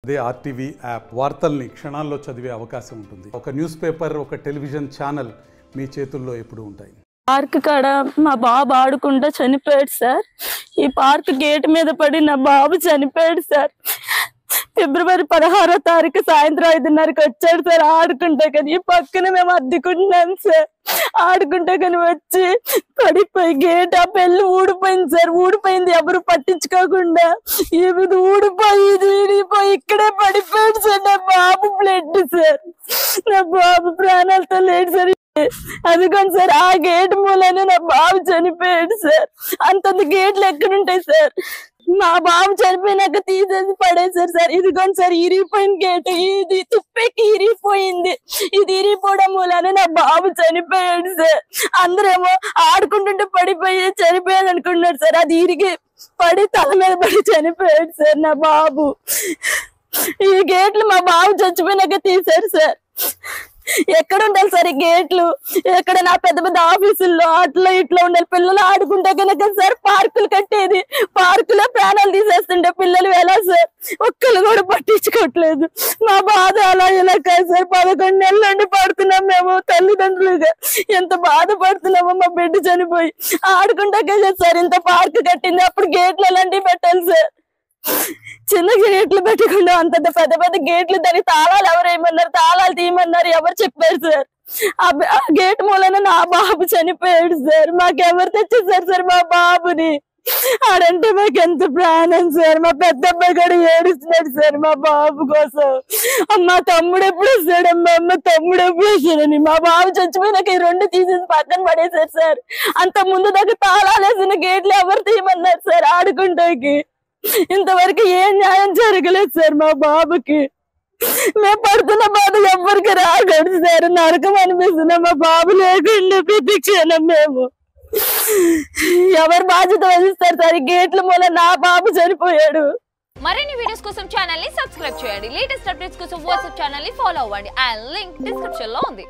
అదే RTV app వార్తల్ని క్షణాల్లో చదివే అవకాశం ఉంటుంది. ఒక న్యూస్ పేపర్, ఒక టెలివిజన్ ఛానల్ మీ చేతుల్లో ఎప్పుడూ ఉంటాయి. పార్క్ కాడ మా బాబు ఆడుకుంటా చనిపోయాడు సార్. ఈ పార్క్ గేట్ మీద పడి నా బాబు చనిపోయాడు సార్. ఫిబ్రవరి 16వ తారీఖు సాయంత్రం 5:30కి వచ్చాడు సార్ ఆడుకుంటా. కానీ ఈ పక్కన మేము అద్దెకుంటున్నాం సార్. ఆడుకుంటా కానీ వచ్చి పడిపోయి గేట్ ఆ పెళ్ళి ఊడిపోయింది సార్. ఊడిపోయింది, ఎవరు పట్టించుకోకుండా ఇది ఊడిపోయి ఇది విడిపోయి ఇక్కడే పడిపోయాడు సార్. నా బాబు బ్లడ్ సార్. నా బాబు ప్రాణాలతో లేడు సార్. అదిగోండి సార్, ఆ గేట్ మూలనే నా బాబు చనిపోయాడు సార్. అంతంత గేట్లు ఎక్కడుంటాయి సార్? మా బాబు చనిపోయినాక తీసేసి పడేశారు సార్. ఇదిగోండి సార్, ఇరిగిపోయిన గేట్, ఇది తుప్పెక్కి ఇరిగిపోయింది. ఇది ఇరిగిపోవడం మూలనే నా బాబు చనిపోయాడు సార్. అందరేమో ఆడుకుంటుంటే పడిపోయి చనిపోయాడు అనుకున్నారు సార్. అది ఇరిగి పడి తల మీద పడి చనిపోయాడు సార్ నా బాబు. ఈ గేట్లు మా బాబు చచ్చిపోయినాక తీశారు సార్. ఎక్కడ ఉండాలి సార్ ఈ గేట్లు? ఎక్కడ నా పెద్ద పెద్ద ఆఫీసుల్లో అట్లా ఇట్లా ఉండాలి. పిల్లలు ఆడుకుంటే కనుక సార్ పార్కులు కట్టేది. పార్కులో ప్రాణాలు తీసేస్తుంటే పిల్లలు ఎలా సార్? ఒక్కరు కూడా పట్టించుకోవట్లేదు. మా బాధ అలా ఇలా కాదు సార్. 11 నెలల నుండి పడుతున్నాం మేము తల్లిదండ్రులుగా. ఎంత బాధపడుతున్నామో మా బిడ్డ చనిపోయి. ఆడుకుంటే కదా సార్ ఇంత పార్క్ కట్టింది. అప్పుడు గేట్లు ఎలాంటివి పెట్టాలి సార్? చిన్న గేట్లు పెట్టకుండా అంత పెద్ద పెద్ద గేట్లు, దానికి తాళాలు ఎవరు ఏమన్నారు? తాళాలు తీయమన్నారు, ఎవరు చెప్పారు సార్? ఆ గేట్ మూలన నా బాబు చనిపోయాడు సార్. మాకెవరు తెచ్చేసారు సార్ మా బాబుని? ఆడంటే మాకు ఎంత ప్రాణం సార్. మా పెద్ద అబ్బాయి కూడా ఏడుస్తున్నాడు సార్ మా బాబు కోసం. అమ్మ తమ్ముడు ఎప్పుడు వస్తాడమ్మా, అమ్మ తమ్ముడు ఎప్పుడు వస్తాడని. మా బాబు చచ్చిపోయినాక ఈ 2 తీసేసి పక్కన పడేశారు సార్. అంత ముందు దాకా తాళాలు వేసిన గేట్లు ఎవరు తీయమన్నారు సార్ ఆడుకుంటాకి? ఇంతవరకు ఏం న్యాయం జరగలేదు సార్ మా బాబుకి. మేము పడుతున్న బాధ ఎవ్వరికి రాకూడదు సార్. నరకం అనిపిస్తున్నా మా బాబు లేకుండా ప్రతి క్షణం మేము. ఎవరు బాధ్యత వహిస్తారు సార్? ఈ గేట్ల మూల నా బాబు చనిపోయాడు. మరిన్ని వీడియోస్ కోసం ఛానల్ ని సబ్స్క్రైబ్ చేయండి. లేటెస్ట్ అప్డేట్స్ కోసం వాట్సాప్ ఛానల్ ని ఫాలో అవ్వండి. ఆ లింక్ డిస్క్రిప్షన్ లో ఉంది.